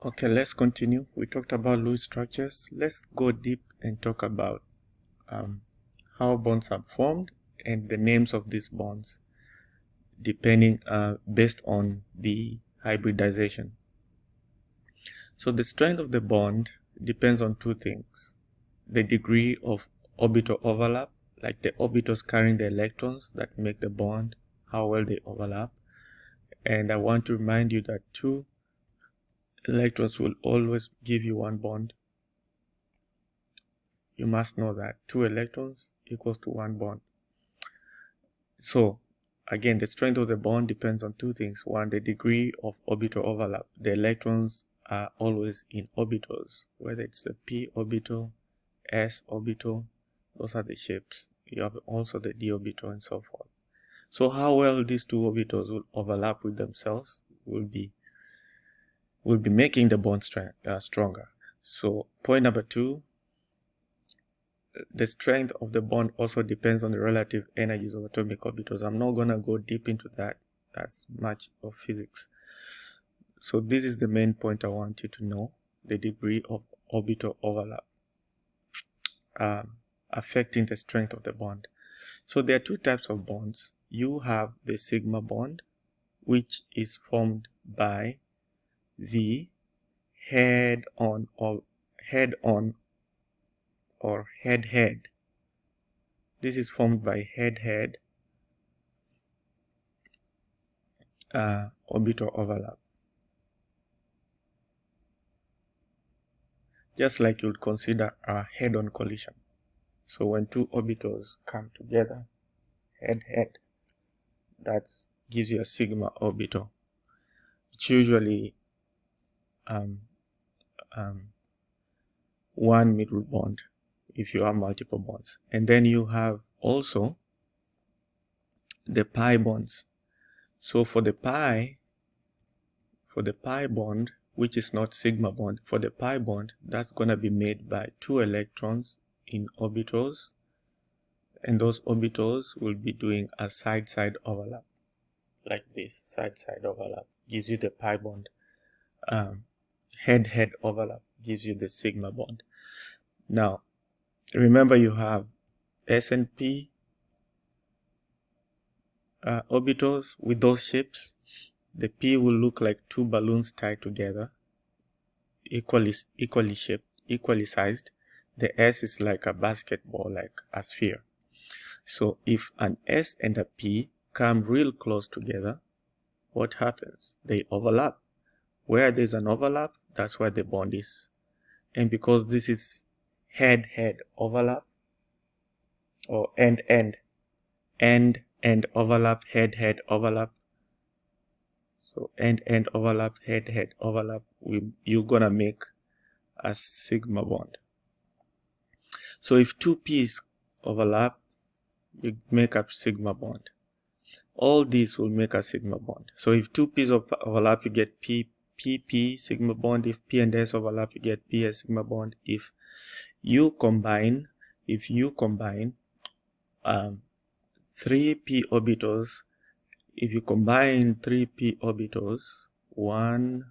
Okay, let's continue. We talked about Lewis structures. Let's go deep and talk about how bonds are formed and the names of these bonds, depending based on the hybridization. So the strength of the bond depends on two things: the degree of orbital overlap, like the orbitals carrying the electrons that make the bond, how well they overlap. And I want to remind you that two electrons will always give you one bond. You must know that 2 electrons equals to 1 bond. So again, the strength of the bond depends on two things. One, the degree of orbital overlap. The electrons are always in orbitals, whether it's the p orbital, s orbital, those are the shapes. You have also the d orbital and so forth. So how well these two orbitals will overlap with themselves will be making the bond stronger. So point number 2, the strength of the bond also depends on the relative energies of atomic orbitals. I'm not going to go deep into that. That's much of physics. So this is the main point I want you to know: the degree of orbital overlap affecting the strength of the bond. So there are two types of bonds. You have the sigma bond, which is formed by the head-on or head-head. This is formed by head-head orbital overlap. Just like you would consider a head-on collision. So when two orbitals come together, head-head, that gives you a sigma orbital. It's usually one middle bond if you have multiple bonds. And then you have also the pi bonds. So for the pi bond, which is not sigma bond, for the pi bond, that's going to be made by two electrons in orbitals, and those orbitals will be doing a side-side overlap, like this. Side-side overlap gives you the pi bond. Head-head overlap gives you the sigma bond. Now, remember you have S and P orbitals with those shapes. The P will look like two balloons tied together, equally shaped, equally sized. The S is like a basketball, like a sphere. So if an S and a P come real close together, what happens? They overlap. Where there's an overlap, that's where the bond is. And because this is head-head overlap, or end-end overlap, head-head overlap. So end-end overlap, head-head overlap, you're gonna make a sigma bond. So if two P's overlap, you make a sigma bond. All these will make a sigma bond. So if two P's overlap, you get P sigma bond. If P and S overlap, you get PS sigma bond. If you combine 3p orbitals, if you combine 3p orbitals, 1,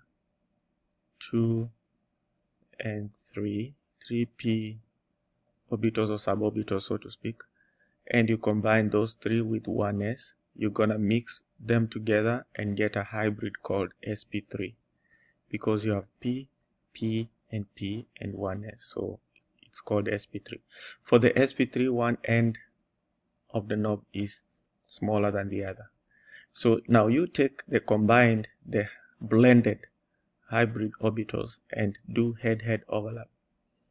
2, and 3p orbitals or suborbitals, so to speak, and you combine those three with 1s, you're gonna mix them together and get a hybrid called sp3, because you have p, and 1s, so it's called sp3. For the sp3, one end of the knob is smaller than the other. So now you take the blended hybrid orbitals and do head-head overlap.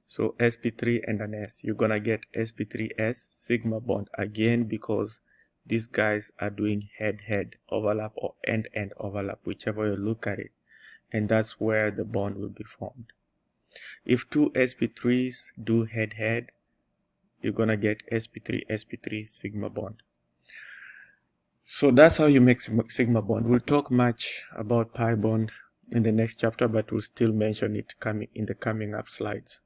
So sp3 and an s, you're gonna get sp3s sigma bond again, because these guys are doing head-head overlap or end-end overlap, whichever you look at it, and that's where the bond will be formed. If two sp3s do head-head, you're gonna get sp3 sigma bond. So that's how you make sigma bond. We'll talk much about pi bond in the next chapter, but we'll still mention it in the coming up slides.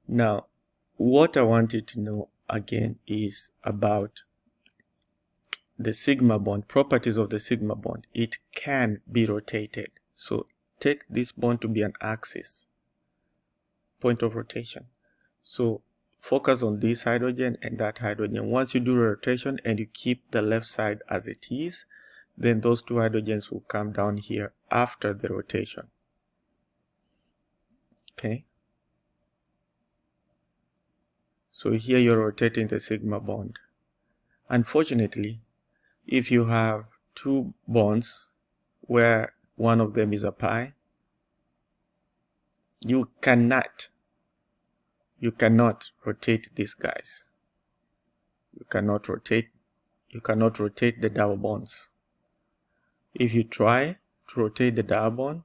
Now, what I want you to know again is about the sigma bond, properties of the sigma bond. It can be rotated. So take this bond to be an axis, point of rotation. So focus on this hydrogen and that hydrogen. Once you do rotation and you keep the left side as it is, then those two hydrogens will come down here after the rotation. Okay. So here you're rotating the sigma bond. Unfortunately, if you have two bonds where one of them is a pi, you cannot rotate these guys. You cannot rotate the double bonds. If you try to rotate the double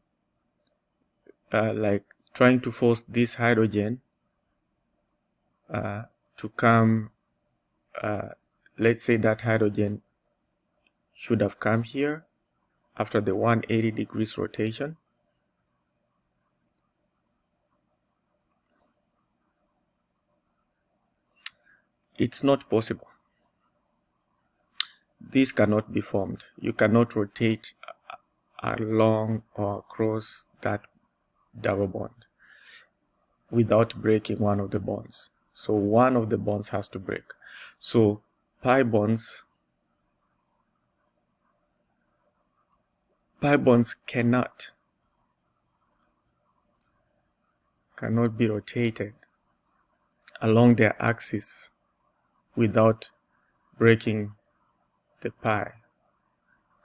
bond, like trying to force this hydrogen to come, let's say that hydrogen should have come here after the 180 degrees rotation. It's not possible. This cannot be formed. You cannot rotate along or across that double bond without breaking one of the bonds. So one of the bonds has to break. So pi bonds cannot be rotated along their axis without breaking the pi.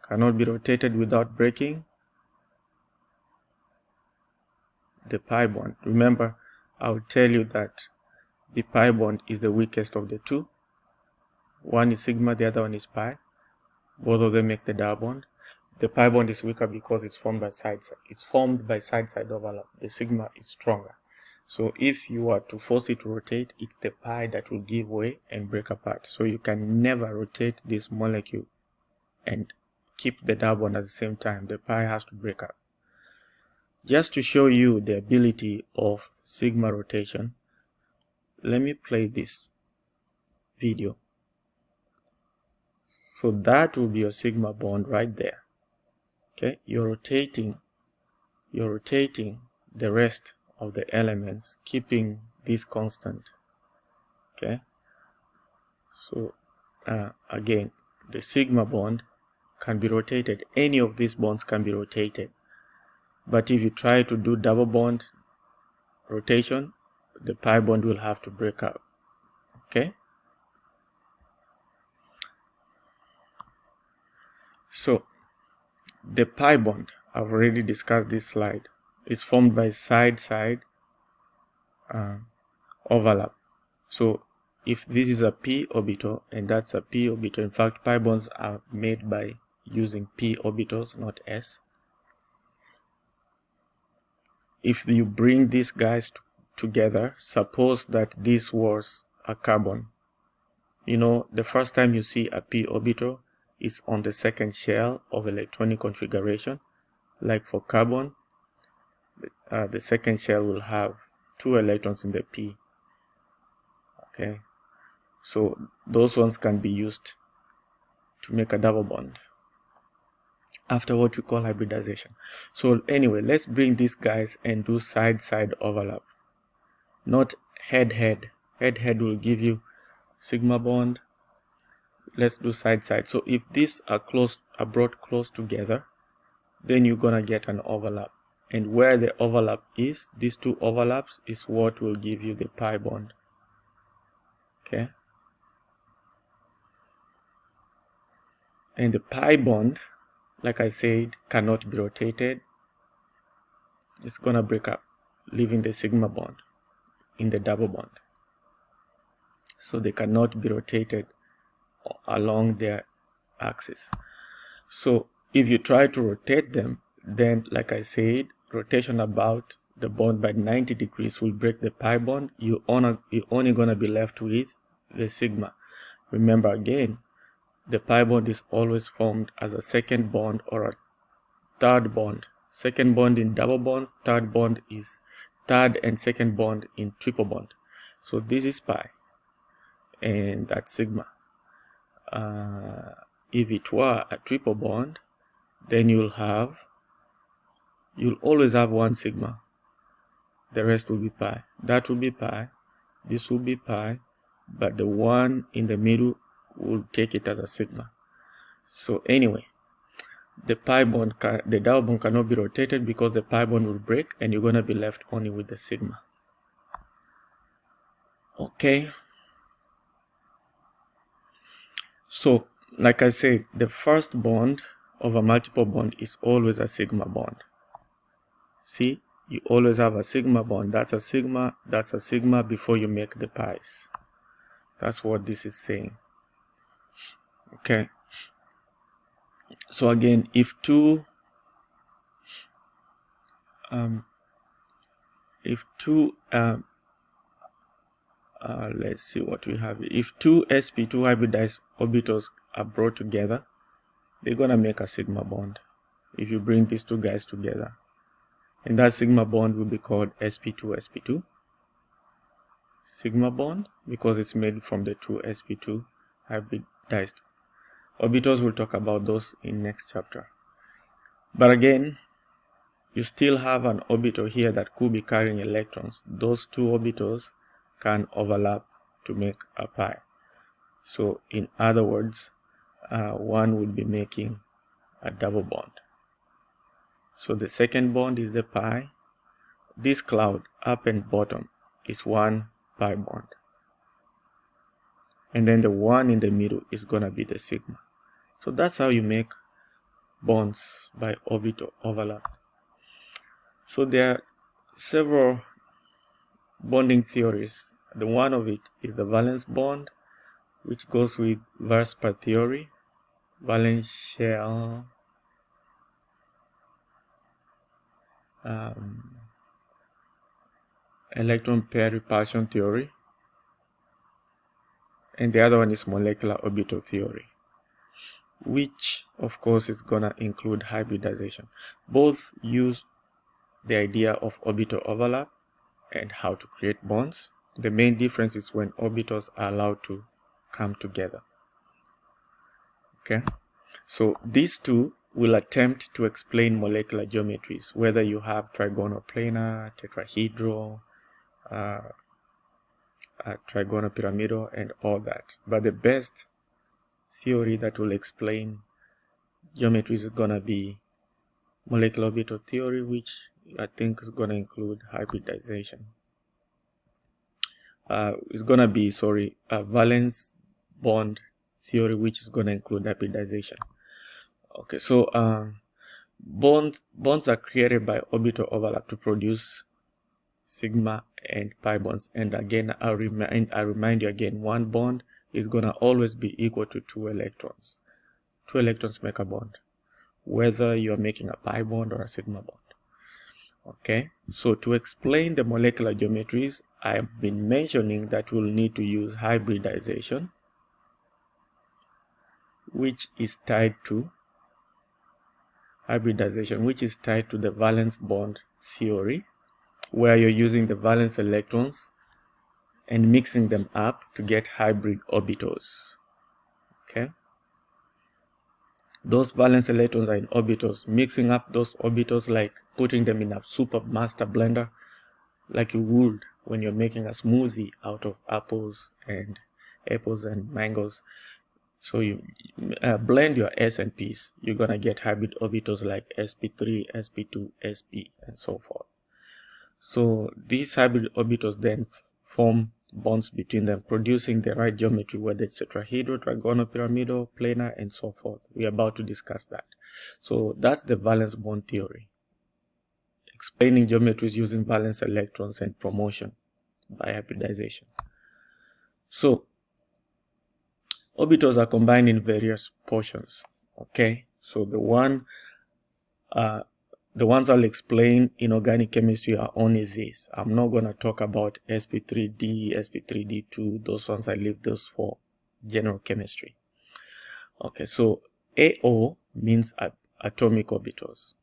Cannot be rotated without breaking the pi bond. Remember, I'll tell you that the pi bond is the weakest of the two. One is sigma, the other one is pi. Both of them make the double bond. The pi bond is weaker because it's formed by side-side overlap. The sigma is stronger. So if you are to force it to rotate, it's the pi that will give way and break apart. So you can never rotate this molecule and keep the double bond at the same time. The pi has to break up. Just to show you the ability of sigma rotation, let me play this video. So that will be your sigma bond right there. Okay, you're rotating the rest of the elements, keeping this constant. Okay, so again, the sigma bond can be rotated. Any of these bonds can be rotated, but if you try to do double bond rotation, the pi bond will have to break up. Okay, so the pi bond, I've already discussed this slide, is formed by side-side overlap. So if this is a p orbital and that's a p orbital, in fact pi bonds are made by using p orbitals, not s. If you bring these guys together, suppose that this was a carbon. You know, the first time you see a p orbital is on the second shell of electronic configuration. Like for carbon, the second shell will have 2 electrons in the p. Okay, so those ones can be used to make a double bond after what we call hybridization. So anyway, let's bring these guys and do side-side overlap, not head-head. Head-head will give you sigma bond. Let's do side-side. So if these are brought close together, then you're gonna get an overlap, and where the overlap is, these two overlaps is what will give you the pi bond. Okay, and the pi bond, like I said, cannot be rotated. It's gonna break up, leaving the sigma bond in the double bond. So they cannot be rotated along their axis. So if you try to rotate them, then like I said, rotation about the bond by 90 degrees will break the pi bond. You're only gonna be left with the sigma. Remember again, the pi bond is always formed as a second bond or a third bond. Second bond in double bonds, third bond is third and second bond in triple bond. So this is pi and that's sigma. If it were a triple bond, then you'll have you'll always have one sigma. The rest will be pi. That will be pi. This will be pi. But the one in the middle will take it as a sigma. So anyway, the pi bond, the double bond cannot be rotated because the pi bond will break and you're going to be left only with the sigma. Okay. So, like I said, the first bond of a multiple bond is always a sigma bond. See, you always have a sigma bond. That's a sigma before you make the pi's. That's what this is saying. Okay. So again, if let's see what we have. If two sp2 hybridized orbitals are brought together, they're gonna make a sigma bond. If you bring these two guys together, and that sigma bond will be called sp2 sigma bond, because it's made from the two sp2 hybridized orbitals. We'll talk about those in next chapter. But again, you still have an orbital here that could be carrying electrons. Those two orbitals can overlap to make a pi. So in other words, one would be making a double bond. So the second bond is the pi. This cloud up and bottom is one pi bond. And then the one in the middle is going to be the sigma. So that's how you make bonds by orbital overlap. So there are several bonding theories. The one of it is the valence bond, which goes with Vespers theory, valence shell, electron pair repulsion theory, and the other one is molecular orbital theory, which of course is gonna include hybridization. Both use the idea of orbital overlap and how to create bonds. The main difference is when orbitals are allowed to come together. Okay, so these two will attempt to explain molecular geometries, whether you have trigonal planar, tetrahedral, trigonal pyramidal, and all that. But the best theory that will explain geometries is gonna be molecular orbital theory, which I think is gonna include hybridization. It's gonna be valence bond theory, which is gonna include hybridization. Okay, so bonds are created by orbital overlap to produce sigma and pi bonds. And again, I remind you again, one bond is gonna always be equal to two electrons. Two electrons make a bond, whether you're making a pi bond or a sigma bond. Okay, so to explain the molecular geometries, I've been mentioning that we'll need to use hybridization, which is tied to the valence bond theory, where you're using the valence electrons and mixing them up to get hybrid orbitals. Okay, those valence electrons are in orbitals. Mixing up those orbitals, like putting them in a super master blender, like you would when you're making a smoothie out of apples and mangoes. So you blend your S and P's, you're gonna get hybrid orbitals like sp3, sp2, sp, and so forth. So these hybrid orbitals then form bonds between them, producing the right geometry, whether it's tetrahedral, trigonal, pyramidal, planar, and so forth. We're about to discuss that. So that's the valence bond theory, explaining geometries using valence electrons and promotion by hybridization. So orbitals are combined in various portions. Okay, so the ones I'll explain in organic chemistry are only these. I'm not going to talk about sp3d, sp3d2. Those ones I leave those for general chemistry. Okay, so AO means atomic orbitals.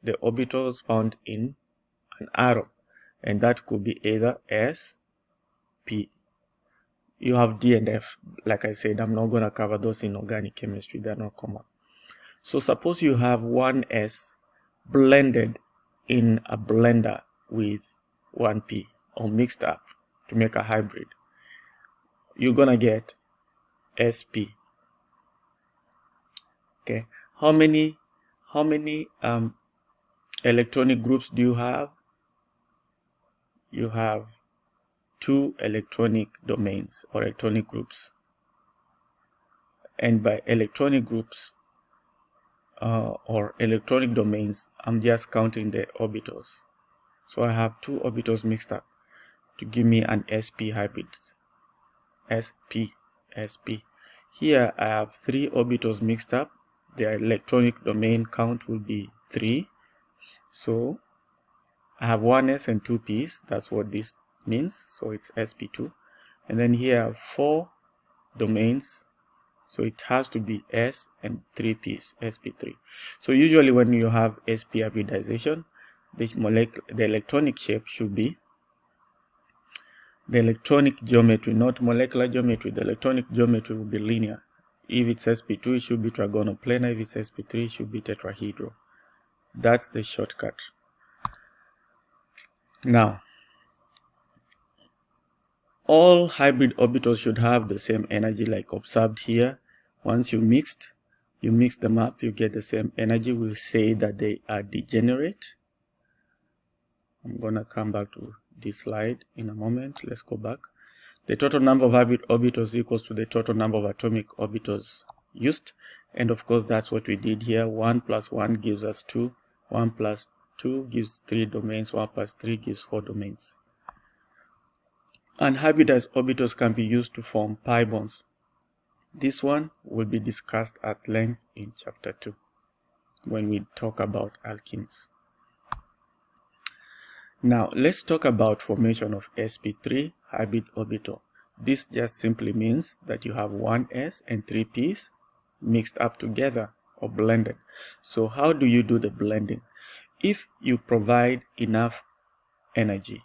The orbitals found in an atom, and that could be either S, P. You have D and F. Like I said, I'm not going to cover those in organic chemistry. They're not common. So suppose you have 1s blended in a blender with 1p, or mixed up to make a hybrid. You're gonna get sp. Okay, how many electronic groups do you have? You have 2 electronic domains or electronic groups. And by electronic groups or electronic domains, I'm just counting the orbitals. So I have 2 orbitals mixed up to give me an sp hybrid. sp. Here I have 3 orbitals mixed up. Their electronic domain count will be 3. So I have 1s and 2p's. That's what this means. So it's sp2. And then here I have 4 domains. So it has to be s and 3p's, sp3. So usually when you have sp hybridization, the electronic shape should be the electronic geometry, not molecular geometry. The electronic geometry will be linear. If it's sp2, it should be trigonoplanar. If it's sp3, it should be tetrahedral. That's the shortcut. Now, all hybrid orbitals should have the same energy like observed here. Once you mix them up, you get the same energy. We'll say that they are degenerate. I'm gonna come back to this slide in a moment. Let's go back. The total number of hybrid orbitals equals to the total number of atomic orbitals used. And of course, that's what we did here. 1 plus 1 gives us 2. 1 plus 2 gives 3 domains. 1 plus 3 gives 4 domains. And hybridized orbitals can be used to form pi bonds. This one will be discussed at length in chapter 2 when we talk about alkenes. Now let's talk about formation of sp3 hybrid orbital. This just simply means that you have 1s and 3p's mixed up together or blended. So how do you do the blending? If you provide enough energy,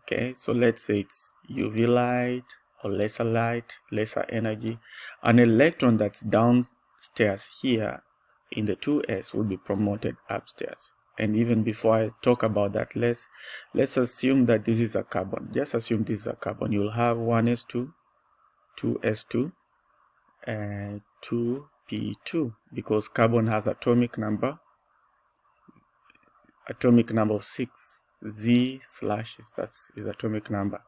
okay, so let's say it's UV light or lesser energy, an electron that's downstairs here in the 2s will be promoted upstairs. And even before I talk about that, let's assume that this is a carbon. Just assume this is a carbon. You'll have 1s2, 2s2, and 2p2, because carbon has atomic number of 6. Z/ is atomic number.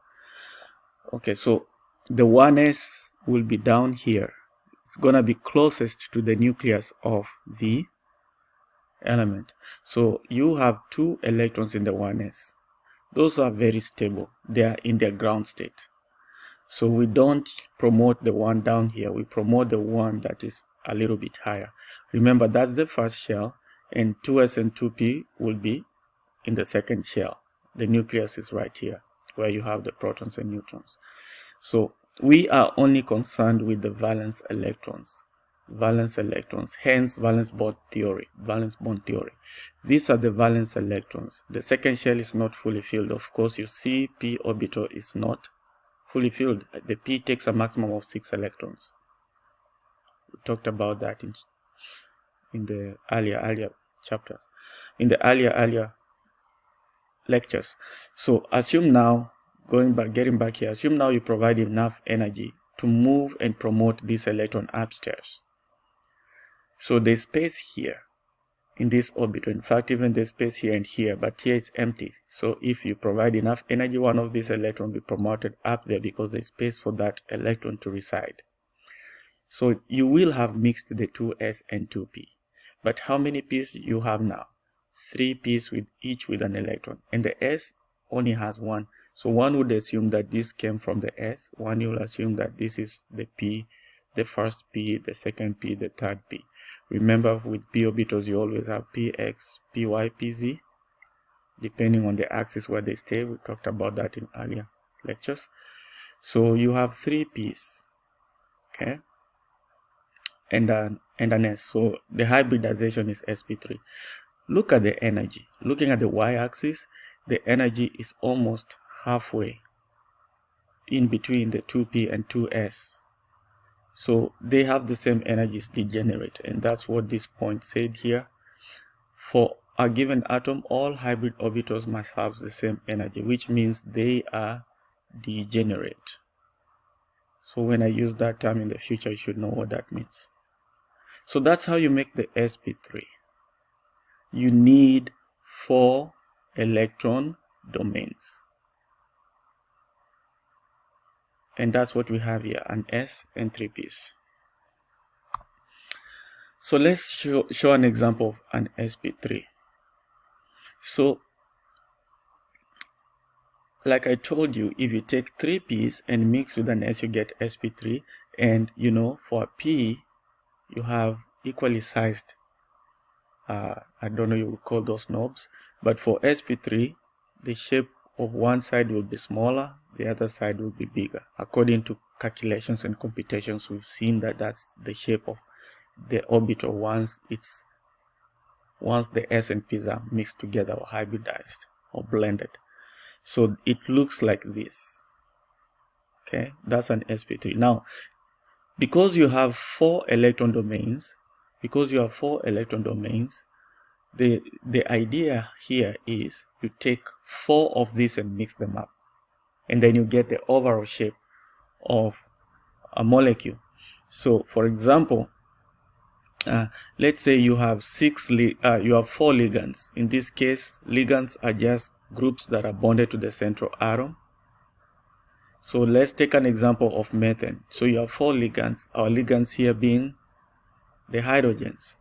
Okay, so the 1s will be down here. It's gonna be closest to the nucleus of the element. So you have 2 electrons in the 1s. Those are very stable. They are in their ground state. So we don't promote the one down here. We promote the one that is a little bit higher. Remember, that's the first shell, and 2s and 2p will be in the second shell. The nucleus is right here where you have the protons and neutrons. So we are only concerned with the valence electrons, hence valence bond theory. These are the valence electrons. The second shell is not fully filled. Of course, you see p orbital is not fully filled. The p takes a maximum of 6 electrons. We talked about that in the earlier chapter, in the earlier lectures. So assume now, getting back here, assume now you provide enough energy to move and promote this electron upstairs. So the space here in this orbital, in fact even the space here and here, but here is empty. So if you provide enough energy, one of these electrons will be promoted up there because there's space for that electron to reside. So you will have mixed the 2s and 2p. But how many p's you have now? 3 p's with each with an electron, and the s only has 1. So one would assume that this came from the s. One will assume that this is the p, the first p, the second p, the third p. Remember, with p orbitals you always have px, py, pz, depending on the axis where they stay. We talked about that in earlier lectures. So you have 3 p's, okay, and an s. So the hybridization is sp3. Look at the energy. Looking at the y-axis, the energy is almost halfway in between the 2p and 2s. So they have the same energies they generate, and that's what this point said here. For a given atom, all hybrid orbitals must have the same energy, which means they are degenerate. So when I use that term in the future, you should know what that means. So that's how you make the sp3. You need 4 electron domains. And that's what we have here, an S and 3 Ps. So let's show an example of an sp3. So, like I told you, if you take 3 Ps and mix with an S, you get sp3. And you know, for a P, you have equally sized, I don't know you would call those knobs, but for sp3, the shape of one side will be smaller, the other side will be bigger. According to calculations and computations, we've seen that that's the shape of the orbital once the S and P's are mixed together or hybridized or blended. So it looks like this. Okay, that's an sp3. Now, because you have 4 electron domains, the idea here is you take 4 of these and mix them up, and then you get the overall shape of a molecule. So, for example, let's say you have 4 ligands. In this case, ligands are just groups that are bonded to the central atom. So let's take an example of methane. So you have 4 ligands, our ligands here being the hydrogens.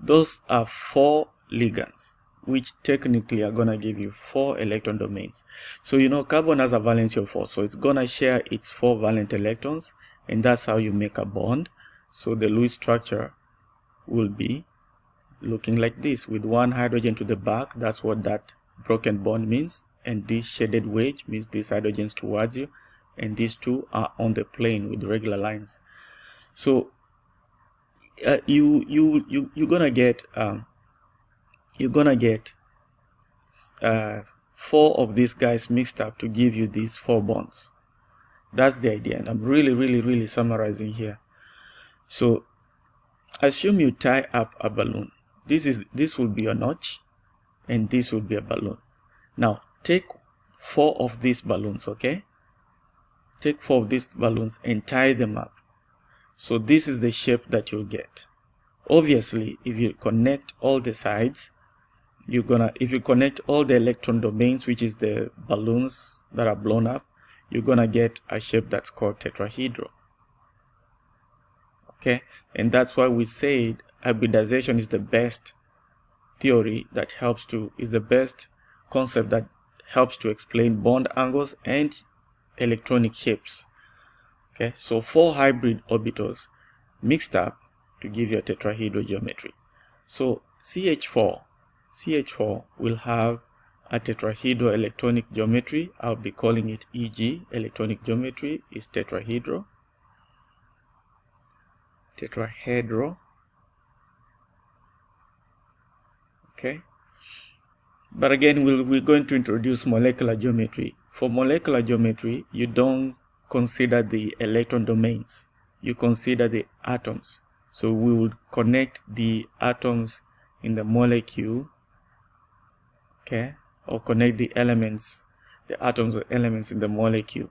Those are 4 ligands, which technically are going to give you 4 electron domains. So you know carbon has a valency of 4, so it's going to share its 4 valent electrons, and that's how you make a bond. So the Lewis structure will be looking like this, with 1 hydrogen to the back. That's what that broken bond means. And this shaded wedge means these hydrogens towards you, and these two are on the plane with regular lines. So you're gonna get 4 of these guys mixed up to give you these 4 bonds. That's the idea, and I'm really summarizing here. So assume you tie up a balloon. This will be a notch, and this will be a balloon. Now take 4 of these balloons, okay? Take 4 of these balloons and tie them up. So this is the shape that you'll get. Obviously, if you connect all the sides, if you connect all the electron domains, which is the balloons that are blown up, you're gonna get a shape that's called tetrahedral. Okay, and that's why we said hybridization is the best theory that is the best concept that helps to explain bond angles and electronic shapes. Okay, so 4 hybrid orbitals mixed up to give you a tetrahedral geometry. So CH4 will have a tetrahedral electronic geometry. I'll be calling it EG. Electronic geometry is tetrahedral. Okay, but again, we're going to introduce molecular geometry. For molecular geometry, you don't consider the electron domains, you consider the atoms. So we will connect the atoms in the molecule, okay, or connect the atoms or elements in the molecule.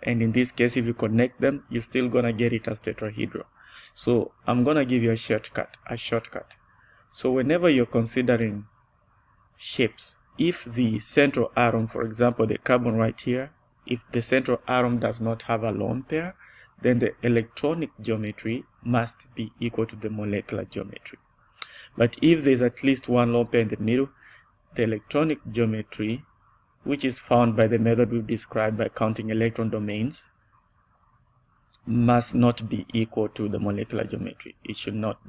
And in this case, if you connect them, you're still gonna get it as tetrahedral. So I'm gonna give you a shortcut. So whenever you're considering shapes, if the central atom, for example the carbon right here, if the central atom does not have a lone pair, then the electronic geometry must be equal to the molecular geometry. But if there's at least one lone pair in the middle, the electronic geometry, which is found by the method we've described by counting electron domains, must not be equal to the molecular geometry. They should not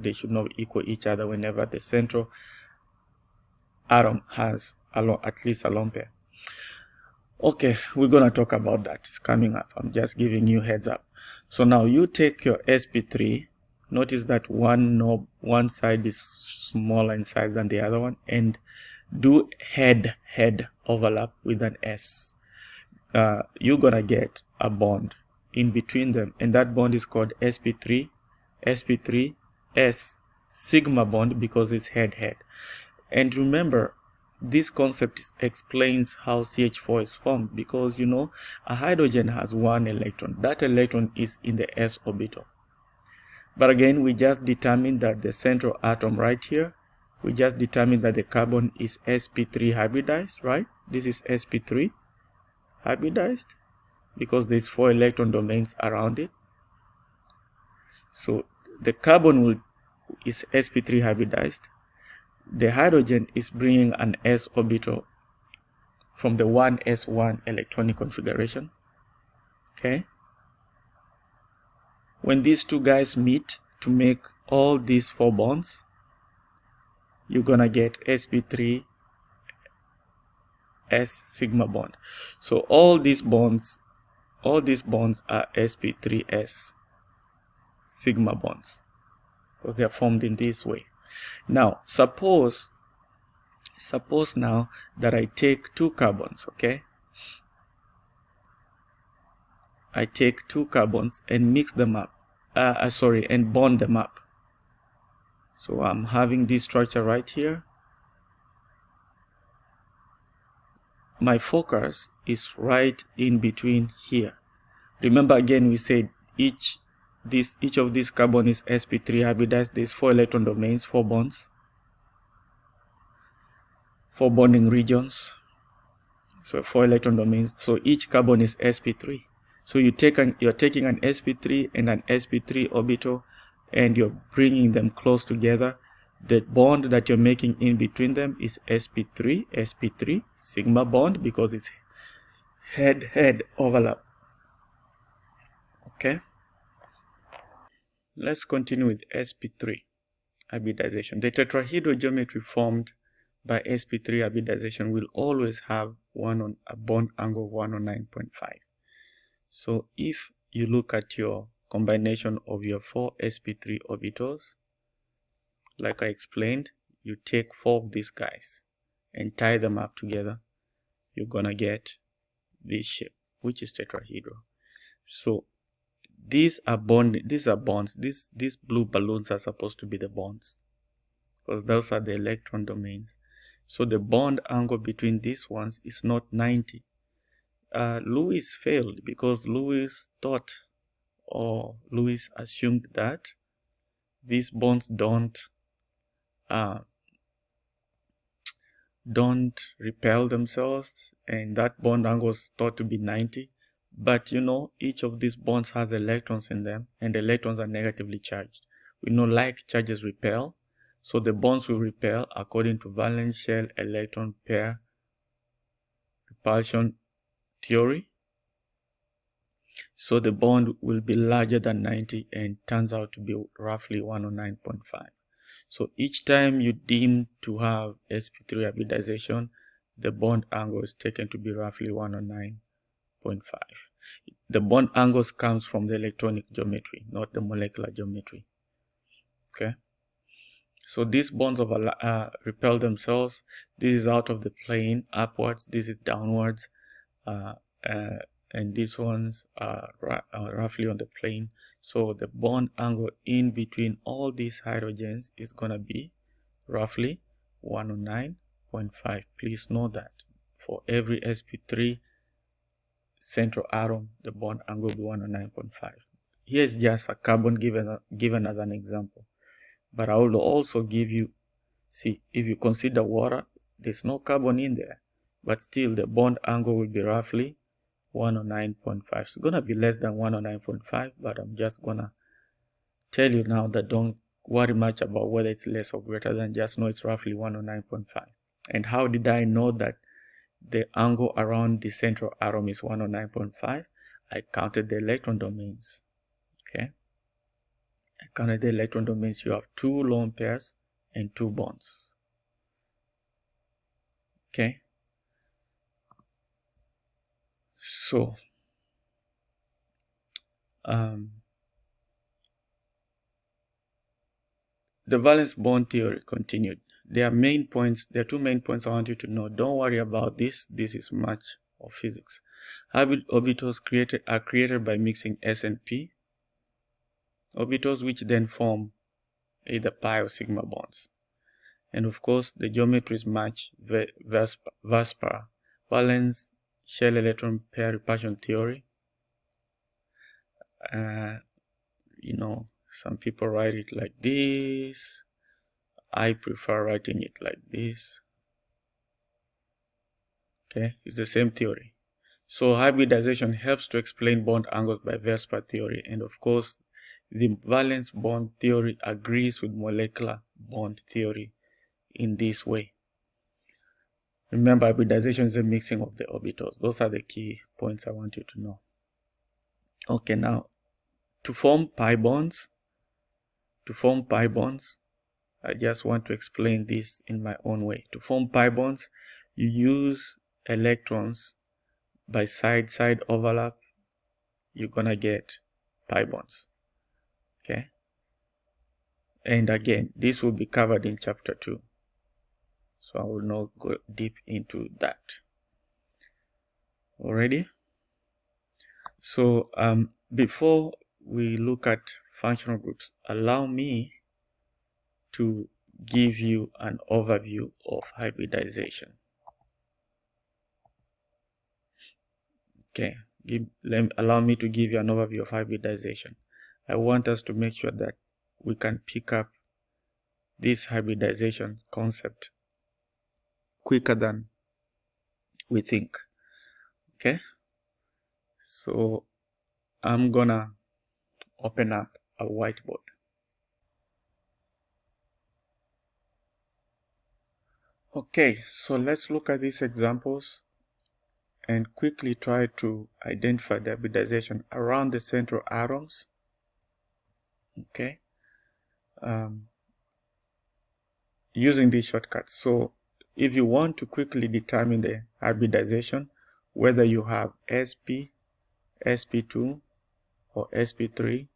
equal each other whenever the central atom has at least a lone pair. Okay, we're gonna talk about that. It's coming up. I'm just giving you heads up. So now you take your sp3. Notice that one side is smaller in size than the other one, and do head overlap with an S. You're gonna get a bond in between them, and that bond is called sp3s sigma bond because it's head-head. And remember, this concept explains how CH4 is formed, because you know a hydrogen has one electron. That electron is in the s orbital. But again, we just determined that the central atom right here, we just determined that the carbon is sp3 hybridized, right? This is sp3 hybridized because there's 4 electron domains around it. So the carbon is sp3 hybridized. The hydrogen is bringing an s orbital from the 1s1 electronic configuration. Okay. When these two guys meet to make all these 4 bonds, you're gonna get sp3 s sigma bond. So all these bonds are sp3s sigma bonds because they are formed in this way. Now suppose now that I take 2 carbons, okay? I take 2 carbons and mix them up, and bond them up. So I'm having this structure right here. My focus is right in between here. Remember again, we said each of these carbon is sp3 hybridized. There's 4 electron domains, 4 bonds, 4 bonding regions. So 4 electron domains. So each carbon is sp3. So you're taking an sp3 and an sp3 orbital, and you're bringing them close together. The bond that you're making in between them is sp3 sigma bond because it's head-head overlap. Okay. Let's continue with sp3 hybridization. The tetrahedral geometry formed by sp3 hybridization will always have a bond angle of 109.5. So if you look at your combination of your 4 sp3 orbitals, like I explained, you take 4 of these guys and tie them up together, you're gonna get this shape, which is tetrahedral. So these are bonds. These blue balloons are supposed to be the bonds because those are the electron domains. So the bond angle between these ones is not 90. Lewis failed because Lewis assumed that these bonds don't repel themselves, and that bond angle is thought to be 90. But you know, each of these bonds has electrons in them, and the electrons are negatively charged. We know like charges repel, so the bonds will repel according to valence shell electron pair repulsion theory. So the bond will be larger than 90 and turns out to be roughly 109.5. So each time you deem to have sp3 hybridization, the bond angle is taken to be roughly 109.5. The bond angles comes from the electronic geometry, not the molecular geometry. Okay. So these bonds repel themselves. This is out of the plane upwards. This is downwards. And these ones are roughly on the plane. So the bond angle in between all these hydrogens is going to be roughly 109.5. Please note that for every sp3 central atom, the bond angle will be 109.5. Here's just a carbon given as an example. But I will also give you, see, if you consider water, there's no carbon in there, but still the bond angle will be roughly 109.5. It's going to be less than 109.5, but I'm just going to tell you now that don't worry much about whether it's less or greater than, just know it's roughly 109.5. And how did I know that the angle around the central atom is 109.5? I counted the electron domains. Okay. I counted the electron domains. You have 2 lone pairs and 2 bonds. Okay. So, the valence bond theory continued. There are 2 main points I want you to know. Don't worry about this. This is much of physics. Hybrid orbitals are created by mixing s and p orbitals, which then form either pi or sigma bonds. And of course, the geometries match VSEPR, valence shell electron pair repulsion theory. Some people write it like this. I prefer writing it like this. Okay, it's the same theory. So hybridization helps to explain bond angles by VSEPR theory, and of course, the valence bond theory agrees with molecular bond theory in this way. Remember, hybridization is a mixing of the orbitals. Those are the key points I want you to know. Okay, now to form pi bonds, I just want to explain this in my own way. To form pi bonds, you use electrons by side-side overlap. You're gonna get pi bonds. Okay, and again, this will be covered in chapter 2, so I will not go deep into that already. So before we look at functional groups, allow me to give you an overview of hybridization. Okay, allow me to give you an overview of hybridization. I want us to make sure that we can pick up this hybridization concept quicker than we think. Okay, so I'm gonna open up a whiteboard. Okay, so let's look at these examples and quickly try to identify the hybridization around the central atoms. Okay, using these shortcuts. So if you want to quickly determine the hybridization, whether you have sp, sp2 or sp3,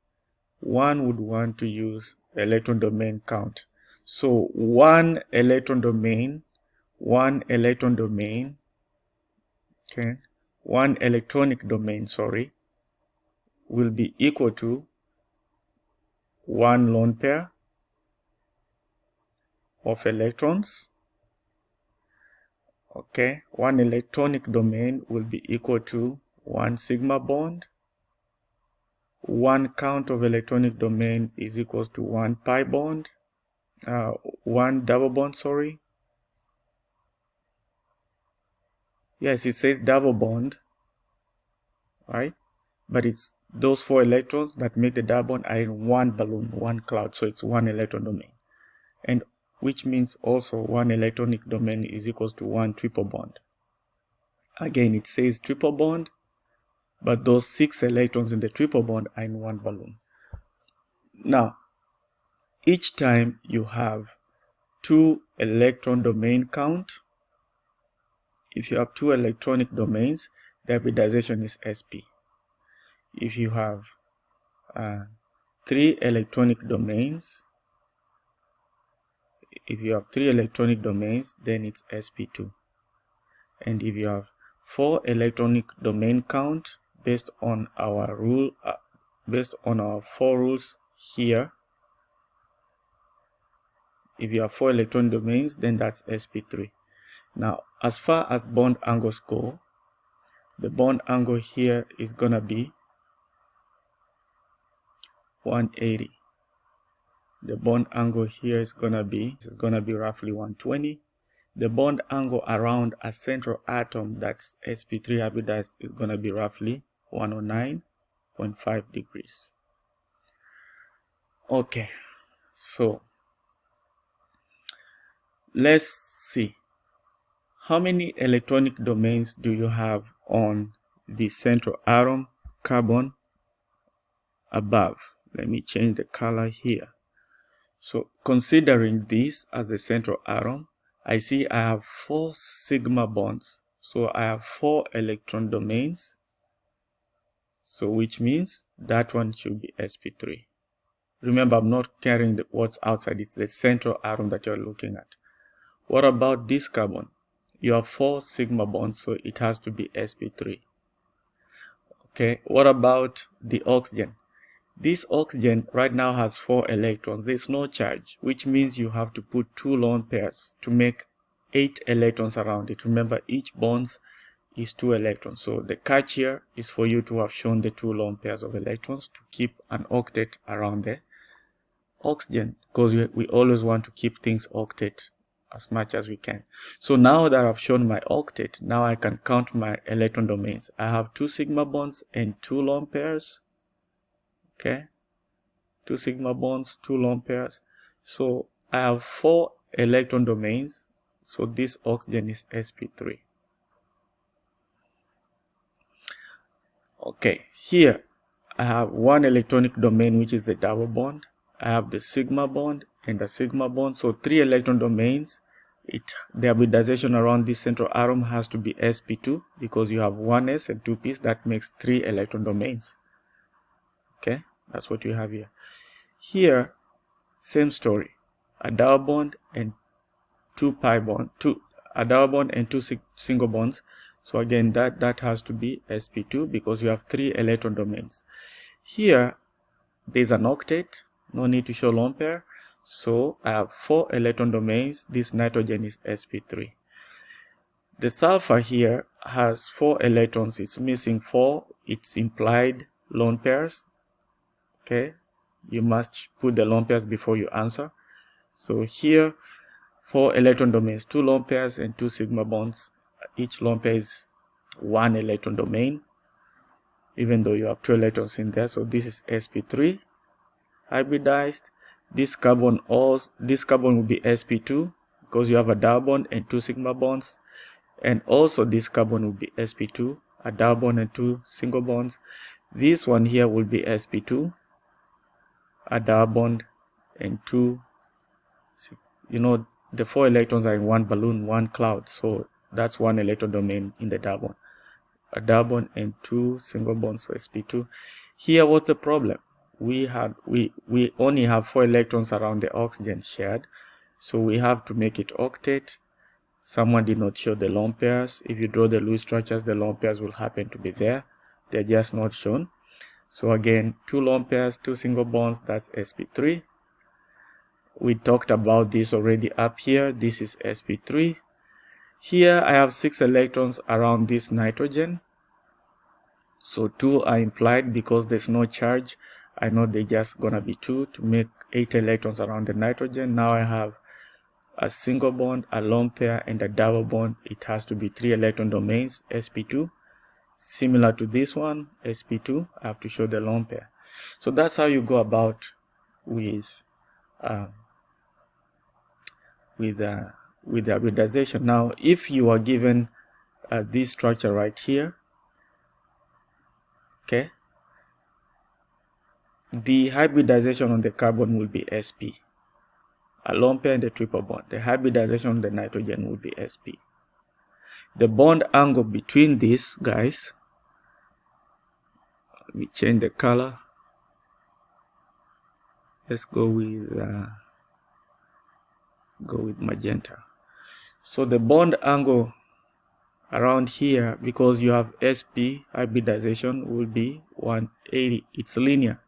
one would want to use electron domain count. So one electronic domain, will be equal to one lone pair of electrons. Okay, one electronic domain will be equal to one sigma bond. One count of electronic domain is equals to one pi bond, one double bond, sorry. Yes, it says double bond, right? But it's those 4 electrons that make the double bond are in one balloon, one cloud, so it's one electron domain. And which means also one electronic domain is equals to one triple bond. Again, it says triple bond, but those 6 electrons in the triple bond are in one balloon. Now, each time you have 2 electron domain count, if you have 2 electronic domains, the hybridization is sp. If you have 3 electronic domains, then it's sp2. And if you have 4 electronic domain count, based on our 4 rules here, if you have 4 electron domains, then that's sp3. Now, as far as bond angles go, the bond angle here is gonna be 180. The bond angle here is gonna be roughly 120. The bond angle around a central atom that's sp3 hybridized is gonna be roughly 109.5 degrees. Okay, so let's see. How many electronic domains do you have on the central atom carbon above? Let me change the color here. So considering this as the central atom, I see I have 4 sigma bonds. So I have 4 electron domains. So which means that one should be sp3. Remember, I'm not carrying what's outside. It's the central atom that you're looking at. What about this carbon? you have 4 sigma bonds, so it has to be sp3. Okay, what about the oxygen? This oxygen right now has 4 electrons. There's no charge, which means you have to put 2 lone pairs to make 8 electrons around it. Remember, each bond is 2 electrons. So the catch here is for you to have shown the 2 lone pairs of electrons to keep an octet around the oxygen, because we always want to keep things octet as much as we can. So now that I've shown my octet, now I can count my electron domains. I have 2 sigma bonds and 2 lone pairs. Okay, 2 sigma bonds, 2 lone pairs. So I have 4 electron domains. So this oxygen is sp3. Okay, here I have 1 electronic domain, which is the double bond. I have the sigma bond and the sigma bond. So 3 electron domains. The hybridization around this central atom has to be sp2, because you have 1s and 2p's. That makes 3 electron domains. Okay, that's what you have here. Here, same story. A double bond and 2 pi bond, a double bond and 2 single bonds. So again, that has to be sp2, because you have 3 electron domains. Here, there's an octet. No need to show lone pair. So I have 4 electron domains. This nitrogen is sp3. The sulfur here has 4 electrons. It's missing 4. It's implied lone pairs. Okay, you must put the lone pairs before you answer. So here, 4 electron domains, 2 lone pairs and 2 sigma bonds. Each lone pair is 1 electron domain, even though you have 2 electrons in there. So this is sp3 hybridized. This carbon will be sp2, because you have a double bond and 2 sigma bonds. And also this carbon will be sp2, a double bond and 2 single bonds. This one here will be sp2, a double bond and 2, the 4 electrons are in one balloon, one cloud. So that's 1 electron domain in the double bond. A double bond and 2 single bonds, so sp2. Here, what's the problem? We only have 4 electrons around the oxygen shared. So we have to make it octet. Someone did not show the lone pairs. If you draw the Lewis structures, the lone pairs will happen to be there. They're just not shown. So again, 2 lone pairs, 2 single bonds, that's sp3. We talked about this already up here. This is sp3. Here I have 6 electrons around this nitrogen. So 2 are implied because there's no charge. I know they're just gonna be 2 to make 8 electrons around the nitrogen. Now I have a single bond, a lone pair, and a double bond. It has to be 3 electron domains, sp2. Similar to this one, sp2. I have to show the lone pair. So that's how you go about with the hybridization. Now, if you are given this structure right here, okay, the hybridization on the carbon will be sp, a lone pair and a triple bond. The hybridization on the nitrogen will be sp. The bond angle between these guys, let me change the color. Let's go with magenta. So the bond angle around here, because you have sp hybridization, will be 180. It's linear.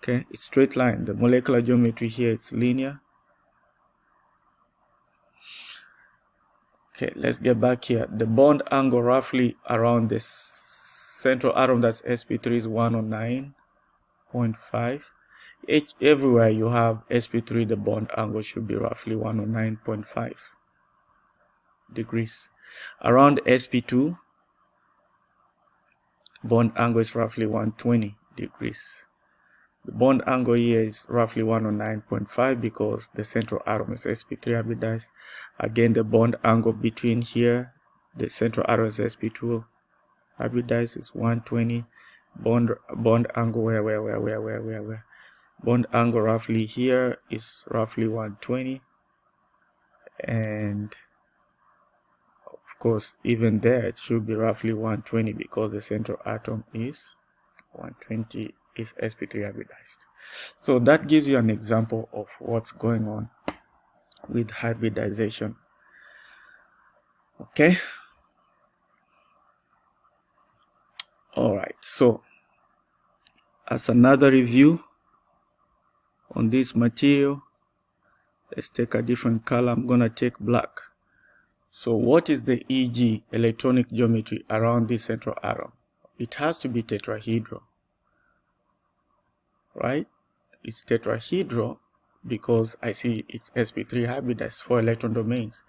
Okay, it's straight line. The molecular geometry here, it's linear. Okay, let's get back here. The bond angle roughly around this central atom, that's sp3, is 109.5. Everywhere you have sp3, the bond angle should be roughly 109.5 degrees. Around sp2, bond angle is roughly 120 degrees. The bond angle here is roughly 109.5 because the central atom is sp3 hybridized. Again, the bond angle between here, the central atom is sp2 hybridized, is 120. Bond angle where? Bond angle roughly here is roughly 120, and of course even there it should be roughly 120 because the central atom is 120, is sp3 hybridized. So that gives you an example of what's going on with hybridization. Okay. All right. So as another review on this material, let's take a different color. I'm going to take black. So what is the EG, electronic geometry, around this central atom? It has to be tetrahedral, right? It's tetrahedral because I see it's sp3 hybridized, 4 electron domains.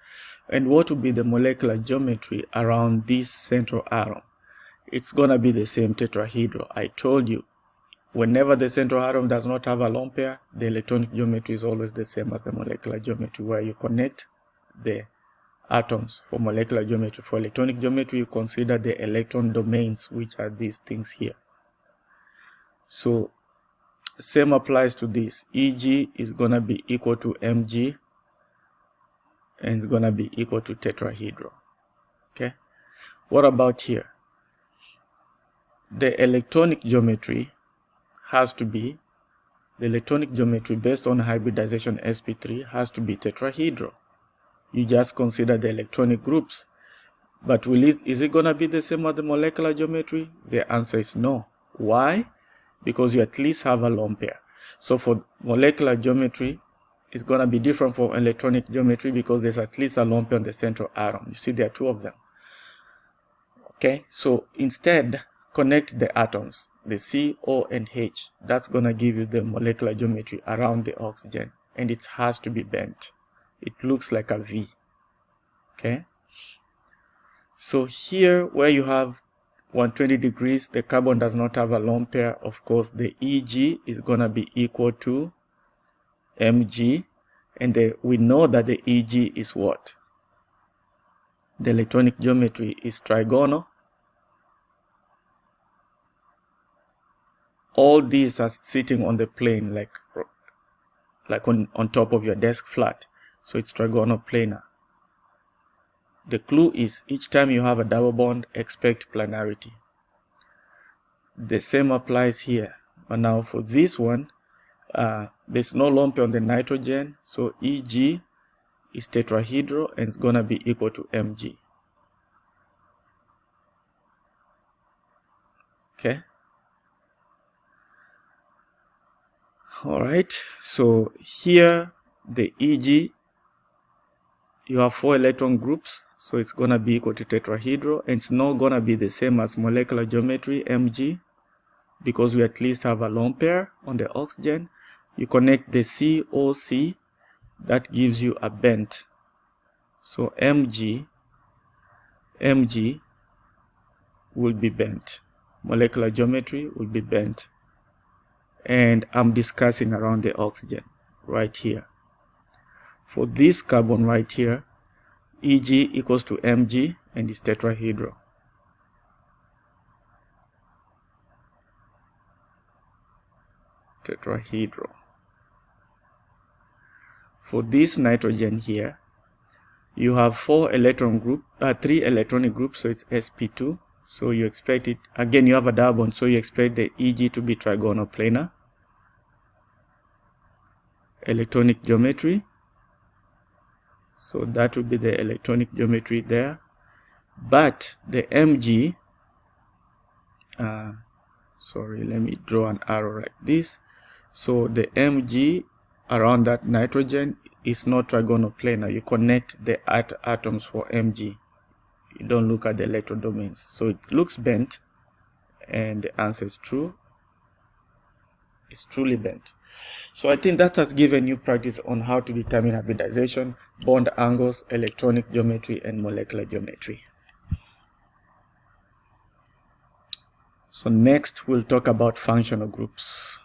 And what would be the molecular geometry around this central atom? It's going to be the same tetrahedral. I told you, whenever the central atom does not have a lone pair, the electronic geometry is always the same as the molecular geometry, where you connect the atoms for molecular geometry. For electronic geometry, you consider the electron domains, which are these things here. So same applies to this. EG is going to be equal to mg, and it's going to be equal to tetrahedral. Okay. What about here? The electronic geometry has to be, the electronic geometry based on hybridization sp3 has to be tetrahedral. You just consider the electronic groups. But is it going to be the same as the molecular geometry? The answer is no. Why? Because you at least have a lone pair. So for molecular geometry, it's going to be different from electronic geometry because there's at least a lone pair on the central atom. You see there are two of them. Okay, so instead, connect the atoms, the C, O, and H. That's going to give you the molecular geometry around the oxygen. And it has to be bent. It looks like a V. Okay. So here, where you have 120 degrees, the carbon does not have a lone pair. Of course, the EG is going to be equal to mg. And we know that the EG is what? The electronic geometry is trigonal. All these are sitting on the plane like on top of your desk flat. So it's trigonal planar. The clue is each time you have a double bond, expect planarity. The same applies here. But now for this one, there's no lone pair on the nitrogen. So EG is tetrahedral and it's going to be equal to mg. Okay. All right. So here, the EG, you have 4 electron groups, so it's going to be equal to tetrahedral, and it's not going to be the same as molecular geometry, mg, because we at least have a lone pair on the oxygen. You connect the COC, that gives you a bent. So mg will be bent. Molecular geometry will be bent. And I'm discussing around the oxygen right here. For this carbon right here, Eg equals to mg and is tetrahedral. Tetrahedral. For this nitrogen here, you have 3 electronic groups, so it's sp2. So you expect it, again you have a double bond, so you expect the Eg to be trigonal planar. Electronic geometry, so that would be the electronic geometry there. But the mg, sorry, let me draw an arrow like this. So the mg around that nitrogen is not trigonal planar. You connect the atoms for mg. You don't look at the electron domains. So it looks bent, and the answer is true. It's truly bent. So I think that has given you practice on how to determine hybridization, bond angles, electronic geometry, and molecular geometry. So next we'll talk about functional groups.